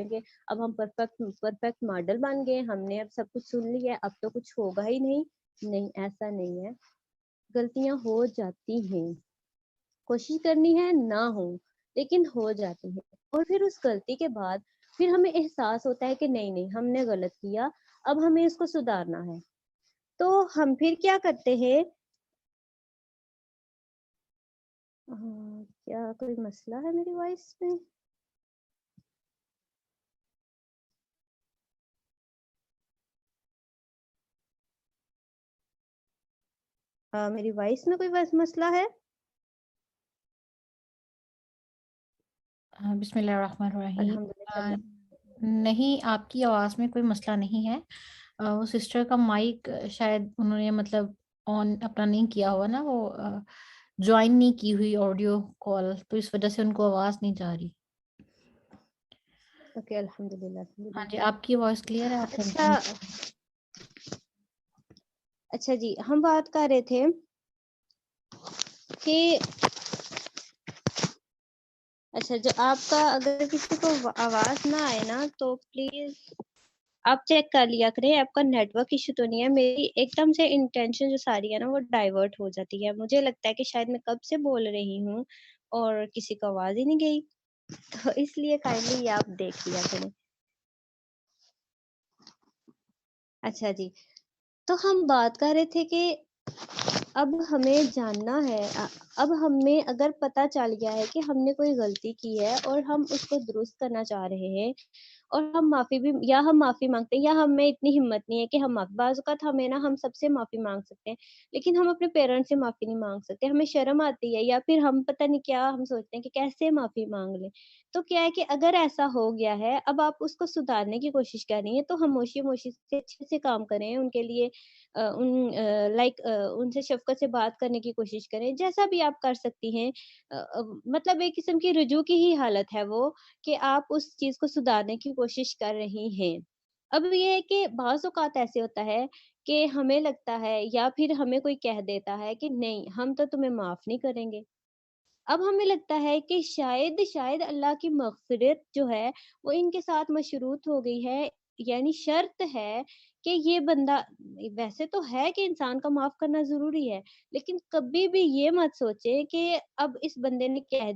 سوچیں کہ اب ہم پرفیکٹ ماڈل بن گئے, ہم نے اب سب کچھ سن لیا, اب تو کچھ ہوگا ہی نہیں. نہیں, ایسا نہیں ہے, غلطیاں ہو جاتی ہیں, کوشش کرنی ہے نہ ہو لیکن ہو جاتی ہیں. اور پھر اس غلطی کے بعد پھر ہمیں احساس ہوتا ہے کہ نہیں ہم نے غلط کیا, اب ہمیں اس کو سدھارنا ہے. تو ہم پھر کیا کرتے ہیں, کیا کوئی مسئلہ ہے میری وائس میں؟ میری وائس میں کوئی مسئلہ ہے؟ بسم اللہ الرحمن الرحیم. الحمدللہ. نہیں, آپ کی آواز میں کوئی مسئلہ نہیں ہے. وہ سسٹر کا مائک شاید انہوں نے مطلب آن اپنا نہیں کیا ہوا نا, وہ جوائن نہیں کی ہوئی آڈیو کال, تو اس وجہ سے ان کو آواز نہیں جا رہی. اوکے, الحمدللہ. ہاں جی, آپ کی وائس کلیئر ہے, آپ اچھا کنٹینیو. اچھا جی, ہم بات کر رہے تھے کہ اچھا, جو آپ کا اگر کسی کو آواز نہ آئے نا تو پلیز آپ چیک کر لیا کریں آپ کا نیٹ ورک ایشو تو نہیں ہے. میری ایک دم سے انٹینشن جو ساری ہے نا وہ ڈائیورٹ ہو جاتی ہے. مجھے لگتا ہے کہ شاید میں کب سے بول رہی ہوں اور کسی کو آواز ہی نہیں گئی, تو اس لیے کائنڈلی آپ دیکھ لیا کریں. اچھا جی, تو ہم بات کر رہے تھے کہ اب ہمیں جاننا ہے, اب ہمیں اگر پتہ چل گیا ہے کہ ہم نے کوئی غلطی کی ہے اور ہم اس کو درست کرنا چاہ رہے ہیں, اور ہم معافی بھی یا ہم معافی مانگتے ہیں یا ہمیں اتنی ہمت نہیں ہے کہ ہم بعض اوقات ہمیں نا ہم سب سے معافی مانگ سکتے ہیں لیکن ہم اپنے پیرنٹس سے معافی نہیں مانگ سکتے, ہمیں شرم آتی ہے یا پھر ہم پتہ نہیں کیا ہم سوچتے ہیں کہ کیسے معافی مانگ لیں. تو کیا ہے کہ اگر ایسا ہو گیا ہے, اب آپ اس کو سدھارنے کی کوشش کر رہی ہیں, تو خاموشی سے اچھے سے کام کریں, ان کے لیے ان سے شفقت سے بات کرنے کی کوشش کریں, جیسا بھی آپ کر سکتی ہیں. مطلب ایک قسم کی رجوع کی ہی حالت ہے وہ, کہ آپ اس چیز کو سدھارنے کی کوشش کر رہی ہیں. اب یہ ہے کہ بعض اوقات ایسے ہوتا ہے کہ ہمیں لگتا ہے یا پھر ہمیں کوئی کہہ دیتا ہے کہ نہیں ہم تو تمہیں معاف نہیں کریں گے. اب ہمیں لگتا ہے کہ شاید اللہ کی مغفرت جو ہے وہ ان کے ساتھ مشروط ہو گئی ہے, یعنی شرط ہے کہ یہ بندہ, ویسے تو ہے کہ انسان کا معاف کرنا ضروری ہے, لیکن کبھی بھی یہ مت سوچے کہ اب اس بندے نے کہہ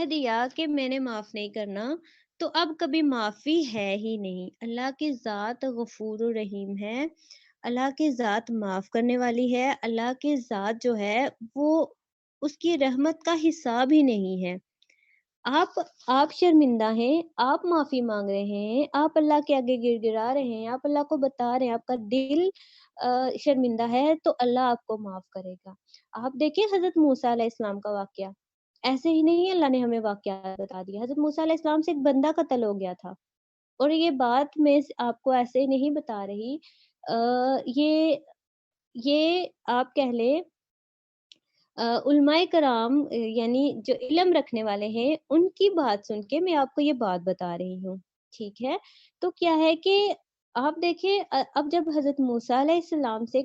دیا کہ میں نے معاف نہیں کرنا تو اب کبھی معافی ہے ہی نہیں. اللہ کی ذات غفور الرحیم ہے, اللہ کی ذات معاف کرنے والی ہے, اللہ کی ذات جو ہے وہ اس کی رحمت کا حساب ہی نہیں ہے. آپ شرمندہ ہیں, آپ معافی مانگ رہے ہیں, آپ اللہ کے آگے گر گرا رہے ہیں, آپ اللہ کو بتا رہے ہیں, آپ کا دل شرمندہ ہے, تو اللہ آپ کو معاف کرے گا. آپ دیکھیں حضرت موسیٰ علیہ السلام کا واقعہ, ایسے ہی نہیں اللہ نے ہمیں واقعہ بتا دیا. حضرت موسیٰ علیہ السلام سے ایک بندہ قتل ہو گیا تھا, اور یہ بات میں آپ کو ایسے نہیں بتا رہی, یہ آپ کہہ لیں علماء کرام یعنی جو علم رکھنے والے ہیں ان کی بات سن کے میں آپ کو یہ بات بتا رہی ہوں, ٹھیک ہے. تو کیا ہے کہ آپ دیکھیں, اب جب حضرت موسیٰ علیہ السلام سے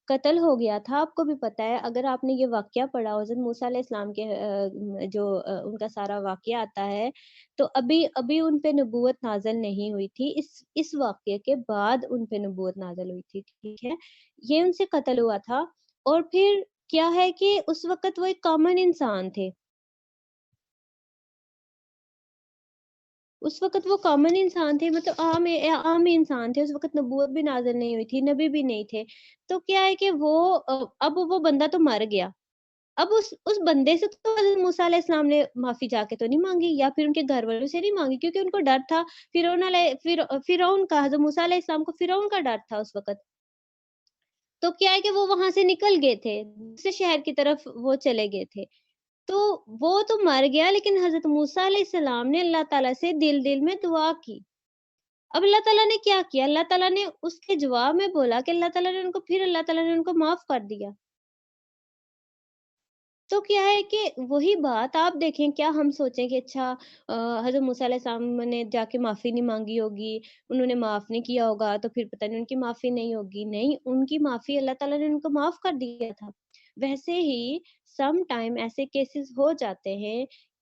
قتل ہو گیا تھا, آپ کو بھی پتا ہے, اگر آپ نے یہ واقعہ پڑھا حضرت موسیٰ علیہ السلام کے جو ان کا سارا واقعہ آتا ہے, تو ابھی ان پہ نبوت نازل نہیں ہوئی تھی, اس واقعے کے بعد ان پہ نبوت نازل ہوئی تھی, ٹھیک ہے. یہ ان سے قتل ہوا تھا, اور پھر کیا ہے کہ اس وقت وہ ایک کامن انسان تھے, مطلب عام انسان تھے, اس وقت نبوت بھی نازل نہیں ہوئی تھی, نبی بھی نہیں تھے. تو کیا ہے کہ اب وہ بندہ تو مر گیا, اب اس بندے سے تو حضرت موسیٰ علیہ السلام نے معافی جا کے تو نہیں مانگی, یا پھر ان کے گھر والوں سے نہیں مانگی, کیونکہ ان کو ڈر تھا فرعون کا, حضرت موسیٰ علیہ السلام کو فرعون کا ڈر تھا اس وقت. تو کیا ہے کہ وہ وہاں سے نکل گئے تھے, دوسرے شہر کی طرف وہ چلے گئے تھے, تو وہ تو مر گیا, لیکن حضرت موسیٰ علیہ السلام نے اللہ تعالیٰ سے دل میں دعا کی. اب اللہ تعالیٰ نے کیا کیا, اللہ تعالیٰ نے اس کے جواب میں بولا کہ اللہ تعالیٰ نے ان کو معاف کر دیا. تو کیا ہے کہ وہی بات آپ دیکھیں, کیا ہم سوچیں کہ اچھا حضرت موسیٰ علیہ السلام نے جا کے معافی نہیں مانگی ہوگی, انہوں نے معاف نہیں کیا ہوگا, تو پھر پتہ نہیں ان کی معافی نہیں ہوگی. نہیں, ان کی معافی اللہ تعالیٰ نے ان کو معاف کر دیا تھا. ویسے ہی سم ٹائم ایسے کیسز ہو جاتے ہیں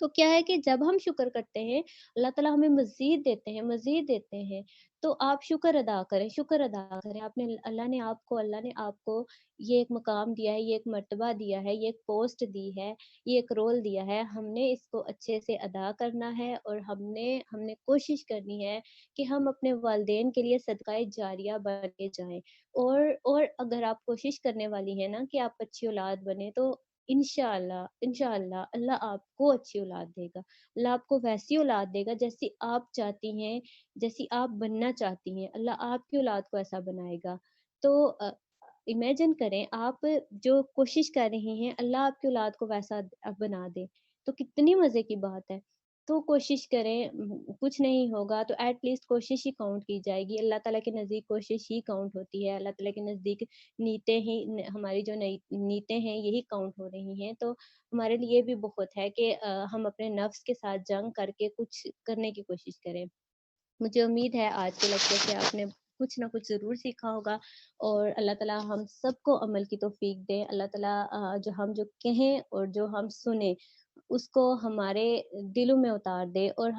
تو کیا ہے کہ جب ہم شکر کرتے ہیں، اللہ تعالیٰ ہمیں مزید دیتے ہیں، مزید دیتے ہیں، تو آپ شکر ادا کریں، شکر ادا کریں۔ اللہ نے آپ کو یہ ایک مقام دیا ہے، یہ ایک مرتبہ دیا ہے، یہ ایک پوسٹ دی ہے، یہ ایک رول دیا ہے، ہم نے اس کو اچھے سے ادا کرنا ہے، اور ہم نے کوشش کرنی ہے کہ ہم اپنے والدین کے لیے صدقہ جاریہ بنے جائیں۔ اور اگر آپ کوشش کرنے والی ہیں نا کہ آپ اچھی اولاد بنیں، تو انشاءاللہ اللہ آپ کو اچھی اولاد دے گا۔ اللہ آپ کو ویسی اولاد دے گا جیسی آپ چاہتی ہیں، جیسی آپ بننا چاہتی ہیں، اللہ آپ کی اولاد کو ایسا بنائے گا۔ تو امیجن کریں آپ جو کوشش کر رہی ہیں، اللہ آپ کی اولاد کو ویسا بنا دے، تو کتنی مزے کی بات ہے۔ تو کوشش کریں، کچھ نہیں ہوگا تو ایٹ لیسٹ کوشش ہی کاؤنٹ کی جائے گی۔ اللہ تعالیٰ کے نزدیک کوشش ہی کاؤنٹ ہوتی ہے۔ اللہ تعالیٰ کے نزدیک ہماری جو نئی نیتیں ہیں یہی کاؤنٹ ہو رہی ہیں، تو ہمارے لیے بھی بہت ہے کہ ہم اپنے نفس کے ساتھ جنگ کر کے کچھ کرنے کی کوشش کریں۔ مجھے امید ہے آج کے لیکچر سے آپ نے کچھ نہ کچھ ضرور سیکھا ہوگا، اور اللہ تعالیٰ ہم سب کو عمل کی توفیق دے۔ اللہ تعالیٰ جو کہیں اور جو ہم سنیں اس کو ہمارے دلوں میں اتار دے، اور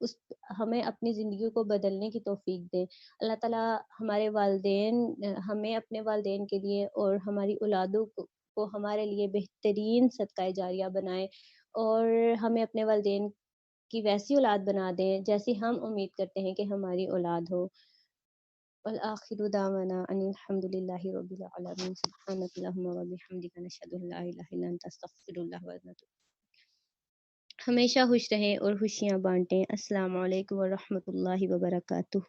اس ہمیں اپنی زندگی کو بدلنے کی توفیق دے۔ اللہ تعالیٰ ہمارے والدین ہمیں اپنے والدین کے لیے اور ہماری اولادوں کو ہمارے لیے بہترین صدقہ جاریہ بنائے، اور ہمیں اپنے والدین کی ویسی اولاد بنا دیں جیسی ہم امید کرتے ہیں کہ ہماری اولاد ہو۔ والآخر دعوانا ان الحمد للہ رب العالمین، سبحانک اللہم و بحمدک، نشہد ان لا الہ الا انت، استغفر اللہ و اتوب۔ ہمیشہ خوش رہیں اور خوشیاں بانٹیں۔ السلام علیکم ورحمۃ اللہ وبرکاتہ۔